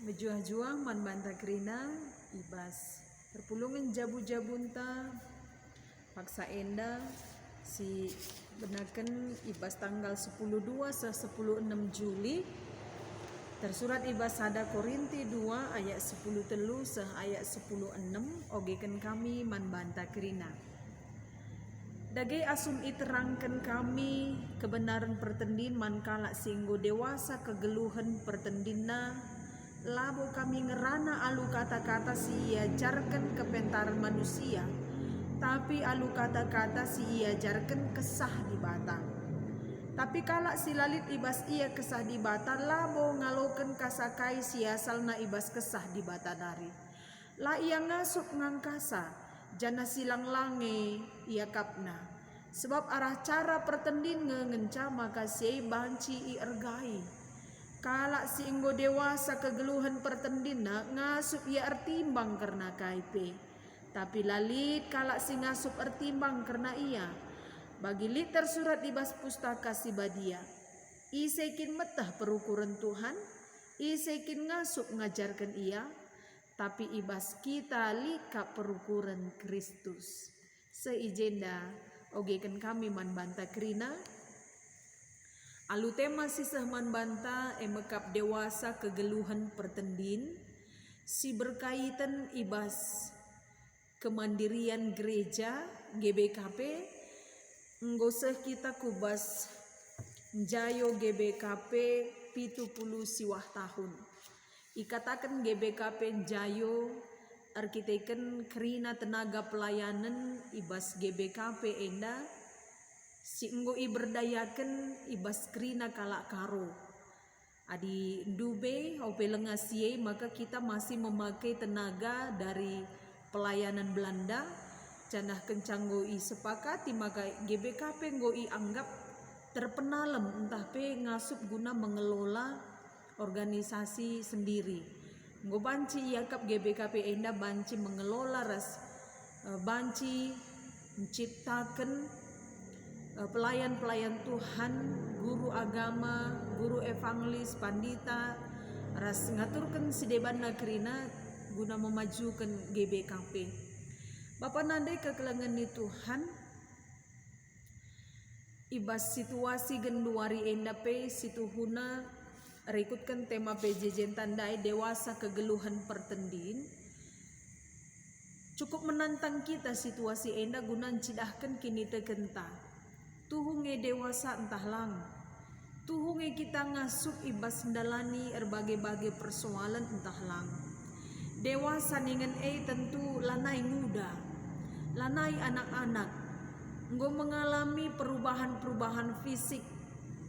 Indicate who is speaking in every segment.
Speaker 1: Mejuah-juah man banta kerina ibas perpulungan jabu-jabunta paksa enda si benaken ibas tanggal 10.2 se 10.6 Juli tersurat ibas sada Korinti 2 ayat 10 telu se ayat 10.6 ogeken kami man banta kerina. Dage asum iterangkan kami kebenaran pertendin man kalak singgo dewasa kegeluhan pertendinna labo kami ngerana alu kata-kata si iajarkan kepentaran manusia tapi alu kata-kata si iajarkan kesah di bata. Tapi kalak si lalit ibas ia kesah di bata labo ngaloken kasakai si asalna ibas kesah di bata dari. La ia ngasup ngangkasa jana silang lange ia kapna. Sebab arah cara pertendin ngenca maka si banci i ergai. Kalak si inggo dewasa kegeluhan pertendina ngasup ia ertimbang karena kaipe. Tapi lalit kalak si ngasup ertimbang karena ia. Bagi lit tersurat di bas pustaka si badia. Isekin metah perukuran Tuhan. Isekin ngasup ngajarkan ia. Tapi ibas kita lika perukuran Kristus. Seijenda ogeken kami man banta kerina. Alu tema sisah man banta emekap dewasa kegeluhan pertendin si berkaitan ibas kemandirian gereja GBKP nggoseh kita kubas jayo GBKP 70 siwah tahun. Ikatakan GBKP jayo arkiteken kerina tenaga pelayanan ibas GBKP enda si enggo i berdayaken ibas krina kalak karo. Adi dube ope lengasie maka kita masih memakai tenaga dari pelayanan Belanda. Canah kencang ngoi sepakati maka GBKP ngoi anggap terpenalem entah pe ngasup guna mengelola organisasi sendiri. Nggo banci iakap GBKP enda banci mengelola banci menciptakan pelayan-pelayan Tuhan, guru agama, guru evangelis, pandita, ras ngaturkan sidebana kerina guna memajukan GBKP. Bapak nandai kekelangan ni Tuhan, ibas situasi genduari enda pe situhuna rekutkan tema PJJ tandai dewasa kegeluhan pertendin. Cukup menantang kita situasi enda guna cidahkan kini tekenta. Tuhunge dewasa entah lang. Tuhunge kita ngasup ibas ndalani berbagai-bagai persoalan entah lang. Dewasa ningen tentu lanai muda. Lanai anak-anak. Nggo mengalami perubahan-perubahan fisik.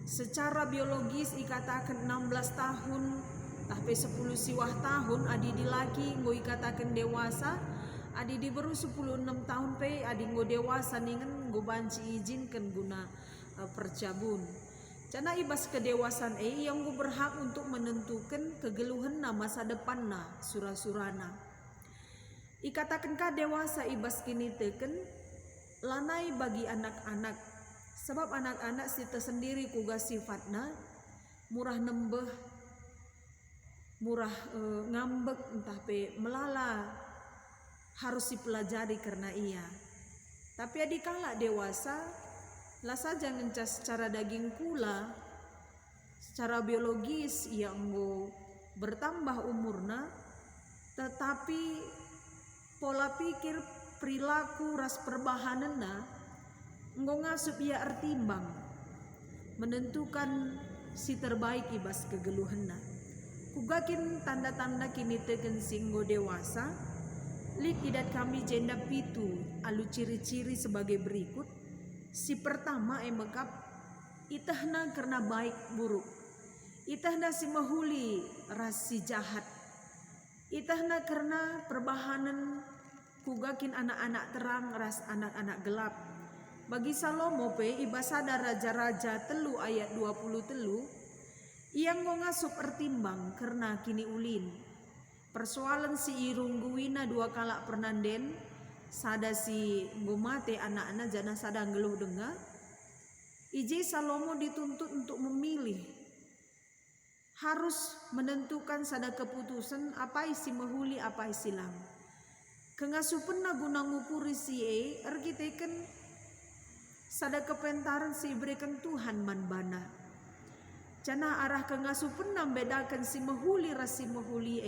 Speaker 1: Secara biologis ikatakan 16 tahun. Tapi 10 siwah tahun adi dilaki nggo ikatakan dewasa. Adi diberu 16 tahun pe adi nggo dewasa ningen nggo banci izinkan guna percabun. Cana ibas kedewasaan yang nggo berhak untuk menentukan kegeluhan na masa depan na surah-surana. Ikatakan ka dewasa ibas kini teken lanai bagi anak-anak. Sebab anak-anak si tersendiri kuga sifatna murah nembeh, murah ngambek entah pe melala. Harus dipelajari karena ia. Tapi adikala dewasa lah saja ngencas secara daging pula, secara biologis ia enggo bertambah umurna, tetapi pola pikir, perilaku, ras perbahanana enggo ngasup ia ertimbang menentukan si terbaik ibas kegeluhanna. Kugakin tanda-tanda kini teken singgo dewasa. Lik idat kami jenda pitu alu ciri-ciri sebagai berikut. Si pertama emekap itahna karena baik buruk. Itahna si mahuli ras si jahat. Itahna karena perbahanan kugakin anak-anak terang ras anak-anak gelap. Bagi Salomo pe ibasada raja-raja telu ayat 20 telu. Ia ngasup ertimbang karena kini ulin. Persoalan si irungguina dua kalak pernanden sada si ngomate anak-anak jana sada ngeluh dengar. Ije Salomo dituntut untuk memilih harus menentukan sada keputusan apa isi mahuli apa isi lang. Kengasupen na guna ngukuri si ergiteken sada kepentaran si berikan Tuhan man bana. Cana arah kengasupen na bedakan si mahuli rasi mahuli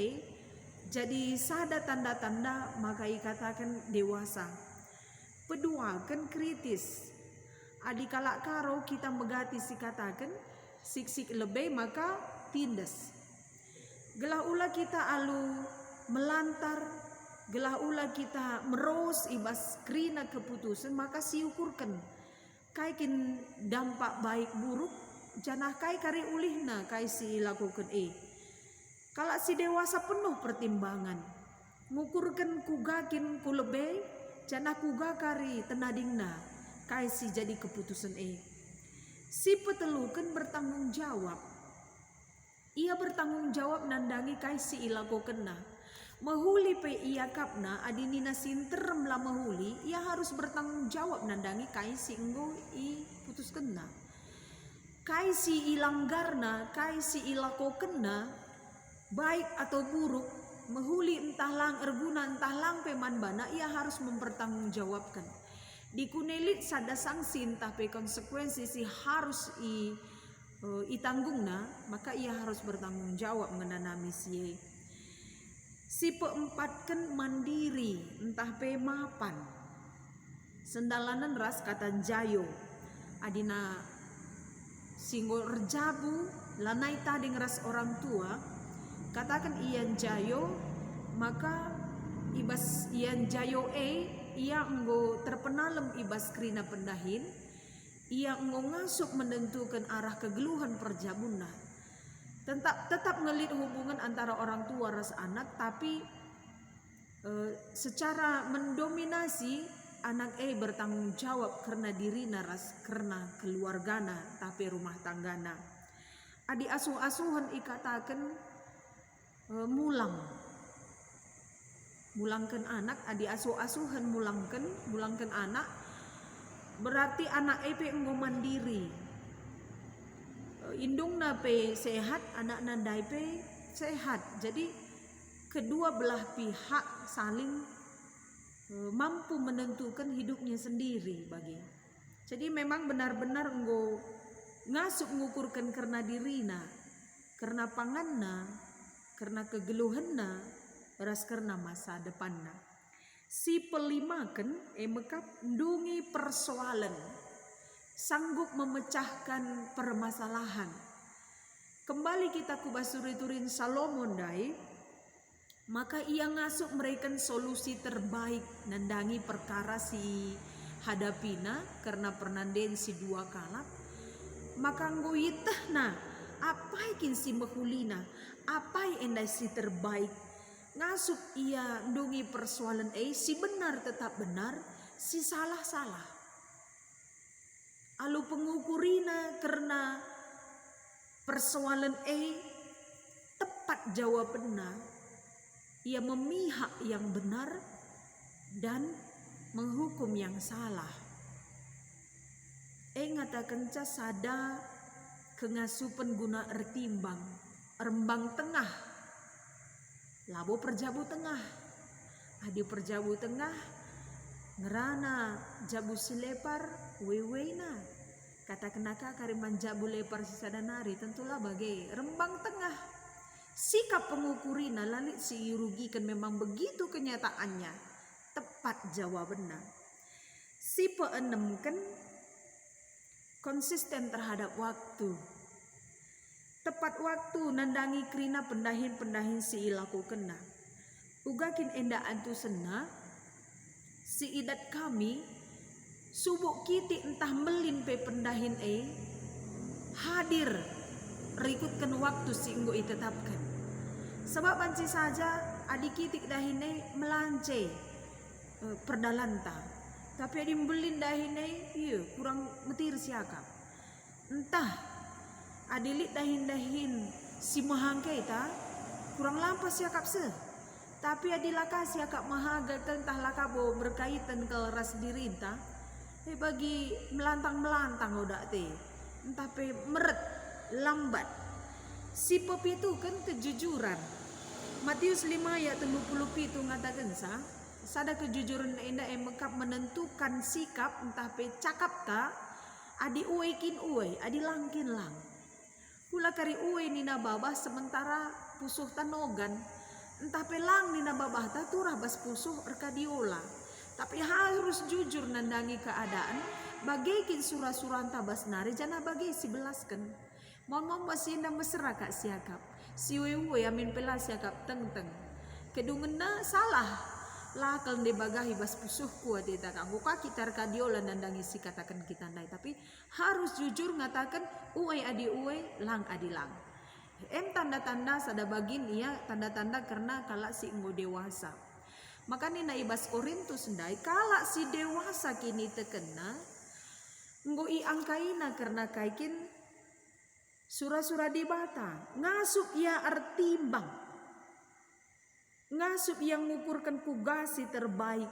Speaker 1: jadi sada tanda-tanda maka ikatakan dewasa. Kedua kan kritis. Adi kalak karo kita megati si katakan sik-sik lebih maka tindas. Gelah ula kita alu melantar, gelah ula kita meros ibas krina keputusan maka siukurkan. Kaikin dampak baik buruk janah kai kari ulihna kai si lakukan Kalak si dewasa penuh pertimbangan. Ngukurkan kugakin ku lebih janah kuga kari tenadingna kai si jadi keputusan Si petelukan bertanggung jawab. Ia bertanggung jawab nandangi kai si ilago kena. Mahuli pe ia kapna adinina sinterem lah mahuli. Ia harus bertanggung jawab nandangi kai si enggo i putus kena. Kai si ilanggarna, kai si ilago kena, baik atau buruk, mahuli entah lang erguna entah lang peman bana, ia harus mempertanggungjawabkan. Dikunelit sada sanksi entah pe konsekuensi si harus itanggungna maka ia harus bertanggung jawab mengenanami si peempatkan mandiri entah pe mapan sendalanan ras kata jayo adina singgol rejabu lanai tading ras orang tua katakan ian jayo maka ibas ian jayo ia enggo terpenalem ibas krina pendahin, ia enggo ngasuk menentukan arah kegeluhan perjabuna. Tetap ngelit hubungan antara orang tua ras anak, tapi secara mendominasi anak bertanggung jawab karena dirina ras karena keluargana tapi rumah tanggana. Adi asuh-asuhan ikatakan mulangkan anak, adi asuh-asuhan mulangkan anak berarti anak pe enggo mandiri. Indung na pe sehat, anak nandai pe sehat. Jadi kedua belah pihak saling mampu menentukan hidupnya sendiri bagi. Jadi memang benar-benar enggo ngasuk ngukurkan karena dirina, karena panganna, karena kegeluhanna, ras karena masa depanna. Si pelimakan mekap ndungi persoalan, sanggup memecahkan permasalahan. Kembali kita kubasuri turin Salomon dai, maka ia ngasuk mereka solusi terbaik nandangi perkara si hadapina karena pernanden si dua kalap. Maka ngoyitahna apa ikin si mahulina, apa endai si terbaik. Ngasuk ia ndungi persoalan si benar tetap benar, si salah. Alu pengukurina karena persoalan tepat jawabannya, ia memihak yang benar dan menghukum yang salah. Ngatakan sada kengasupan guna ertimbang, rembang tengah. Labo perjabu tengah, adi perjabu tengah, ngerana jabu silepar, wewena. Kata kenaka kariman jabu lepar si sadanari, tentulah bagai rembang tengah. Sikap pengukurina lalit si irugikan memang begitu kenyataannya, tepat jawabannya. Si peenemkan konsisten terhadap waktu. Tepat waktu nandangi krina pendahin si ilaku kena. Ugakin enda antu sena si idat kami subuk kiti entah melin pe pendahin hadir rikutkan waktu si enggo itetapkan. Sebab banci saja adik kitik dahine melance perdalanta. Tapi adik melin dahine kurang metir siakap. Entah adilit dahin si mahangke ta kurang lampas siakap se. Tapi adilaka siakap mahaga tentah lakabo berkaitan ke ras diri ta. Bagi melantang udah te. Entah pe meret lambat. Si pepitu kan kejujuran. Matius 5 ayat 37 ngatakan sada kejujuran enda mekap menentukan sikap entah pe cakap ta adi uwe kin uwe adi langkin lang. Hula kari uwe nina babah sementara pusuh tanogan entah pe lang nina babah ta turah bas pusuh erkadiola. Tapi harus jujur nandangi keadaan bagaikin surah-surah tabas nari jana bagi si belaskan. Mau basi na mesra kak siakap. Si wewe amin pela siakap teng-teng. Kedungena salah. Lakal de bagahi bas pusuh kuat de takang. Buka kita kadiola nandangi si katakan kita nai. Tapi harus jujur ngatakan uwe adi uwe, lang adi lang. Tanda-tanda sada bagin iya tanda-tanda karena kalak si enggo dewasa. Makanya na ibas Korintus ndai kalak si dewasa kini tekena enggo iangkaina karena kaikin surah-surah di bata ngasup ia artimbang ngasup yang mengukurkan kugasi terbaik.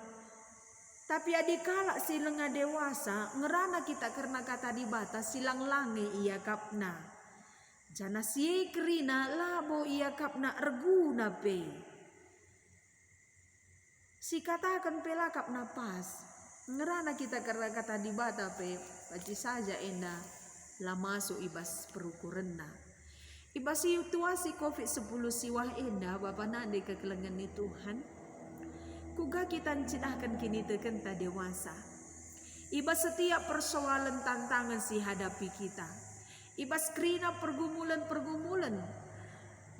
Speaker 1: Tapi adikala si lenga dewasa ngerana kita karena kata di bata silang lange ia kapna jana si kerina labo ia kapna erguna pe si katakan pelakap napas ngerana kita karena kata di bata pe baci saja enda lah masuk ibas perukurenna ibas situasi COVID-10 siwah enda bapa nande kekelengan ni Tuhan kuga kita cidahkan kini tekenta dewasa ibas setiap persoalan tantangan si hadapi kita ibas kerina pergumulan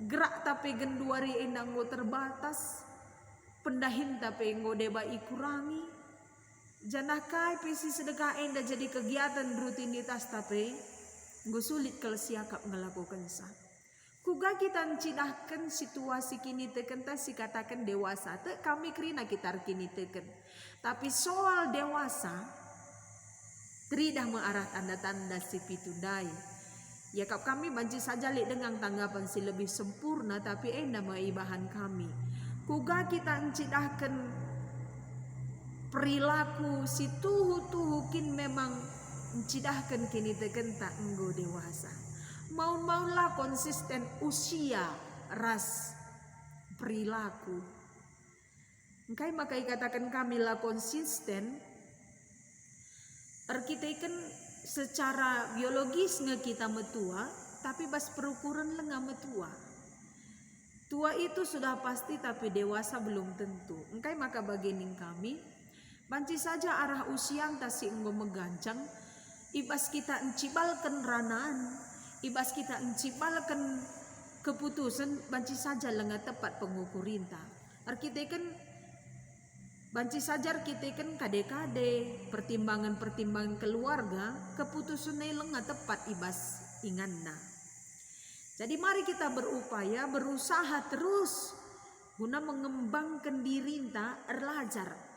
Speaker 1: gerak tapi genduari enda ngo terbatas pendahin tapi ngo deba ikurangi janah kai pesi sedekah enda jadi kegiatan rutinitas tapi nggo sulit kalau siakap ngelakukan sa. Kuga kita cidahkan situasi kini teken ta si katakan dewasa te kami kerina kita kini teken. Tapi soal dewasa teridah mengarah tanda-tanda si pitundai. Ya kap kami banci saja li dengan tanggapan si lebih sempurna tapi enda maibahan kami. Kuga kita cidahkan perilaku si tuhu-tuhukin memang cidahkan kini teken tak enggo dewasa. Mau-maulah konsisten usia ras perilaku. Engkai makai katakan kami lah konsisten. Kita secara biologis nge kita metua, tapi bas perukuran lenga metua. Tua itu sudah pasti tapi dewasa belum tentu. Engkai maka bagining kami banci saja arah usia tasi enggo megancang. Ibas kita encibalkan ranaan, ibas kita encibalkan keputusan banci saja lenga tepat pengukurinta. Arkitekan banci saja arkitekan kade-kade pertimbangan-pertimbangan keluarga keputusan lenga tepat ibas inganna. Jadi mari kita berupaya berusaha terus guna mengembangkan dirinta erlajar.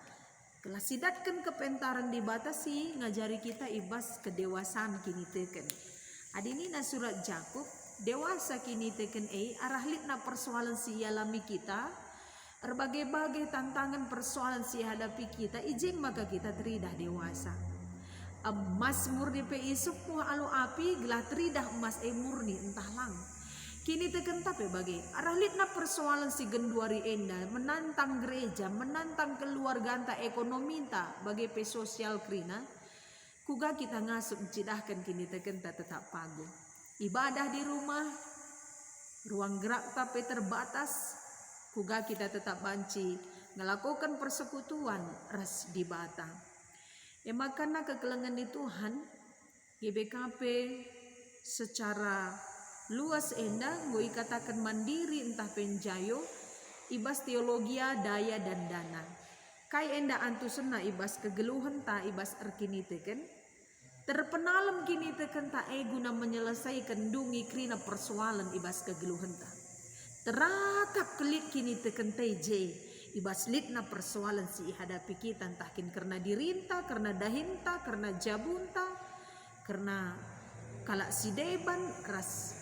Speaker 1: Kelasidatkan kepentaran dibatasi ngajari kita ibas kedewasaan kini teken. Adini na surat Jakub dewasa kini teken arah litna persoalan si alami kita berbagai-bagai tantangan persoalan si hadapi kita ijing maka kita teridah dewasa. Emas murni pe isuk puh alu api gelah teridah emas murni entah lang. Kini teken tapi bagi arah litna persoalan si genduari enda menantang gereja, menantang keluarga anta ekonomi anta bagi pe sosial krina. Kuga kita ngasup cidahkan kini teken tetap pagu. Ibadah di rumah, ruang gerak tapi terbatas. Kuga kita tetap banci ngelakukan persekutuan ras di bata. Makanya kekelengan di Tuhan, GBKP secara luas enda ngoi katakan mandiri entah penjayo ibas teologia daya dan dana kai enda antu sena ibas kegeluhan ta ibas erkini teken terpenalem kini teken ta guna menyelesaikan dungi krina persoalan ibas kegeluhan ta teratap kelit kini teken teje ibas litna persoalan si hadapi kita entahkin karena dirinta karena dahinta karena jabunta karena kalak si deban ras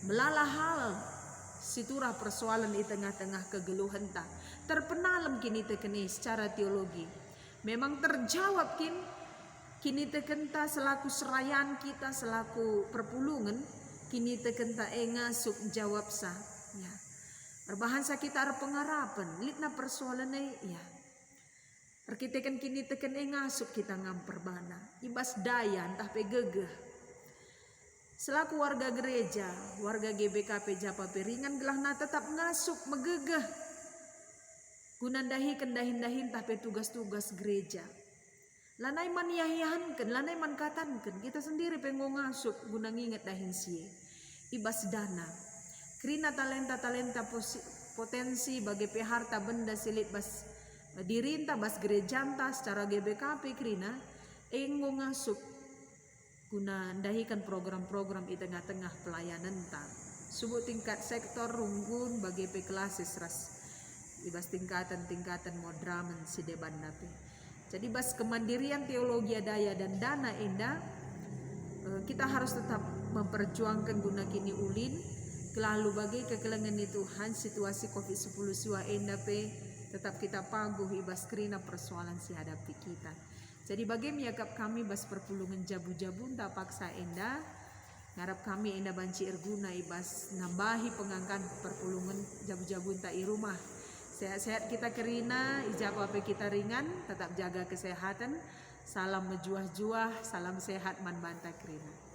Speaker 1: melala hal siturah persoalan di tengah-tengah kegeluhan ta terpenalem kini tekeni secara teologi memang terjawab kini tekenta selaku serayaan kita selaku perpulungan kini teken ta ngasuk jawab sa ya. Perbahan sekitar pengarapan litna persoalan ya. Arkitekan kini teken ngasuk kita ngamper bana ibas daya entah pegegeh. Selaku warga gereja, warga GBKP Japa Piringan gelahna tetap ngasuk megegeh. Gunandahi kendahin-dahin tapi tugas-tugas gereja. Lanai man yahihanken, lanai man katanken, kita sendiri pengen ngasuk guna nginget dahin sie. Ibas dana. Krina talenta-talenta potensi bagi peharta benda silit bas dirinta bas gerejanta secara GBKP krina enggo ngasuk guna dahikan program-program di tengah-tengah pelayanan ta. Subuh tingkat sektor runggun bagi peklasis ras ibas tingkatan-tingkatan modramen si deban napi. Jadi bas kemandirian teologi daya dan dana enda kita harus tetap memperjuangkan guna kini ulin kelalu bagi kekelengan Tuhan situasi COVID-10 siwa enda pe tetap kita paguh ibas krina persoalan si hadapi kita. Jadi bagi miagap kami bas perpulungan jabu-jabun tak paksa enda ngarap kami enda banci erguna ibas nambahi pengangkan perpulungan jabu-jabun tak i rumah. Sehat-sehat kita kerina, ijab apa kita ringan, tetap jaga kesehatan. Salam mejuah-juah, salam sehat man banta kerina.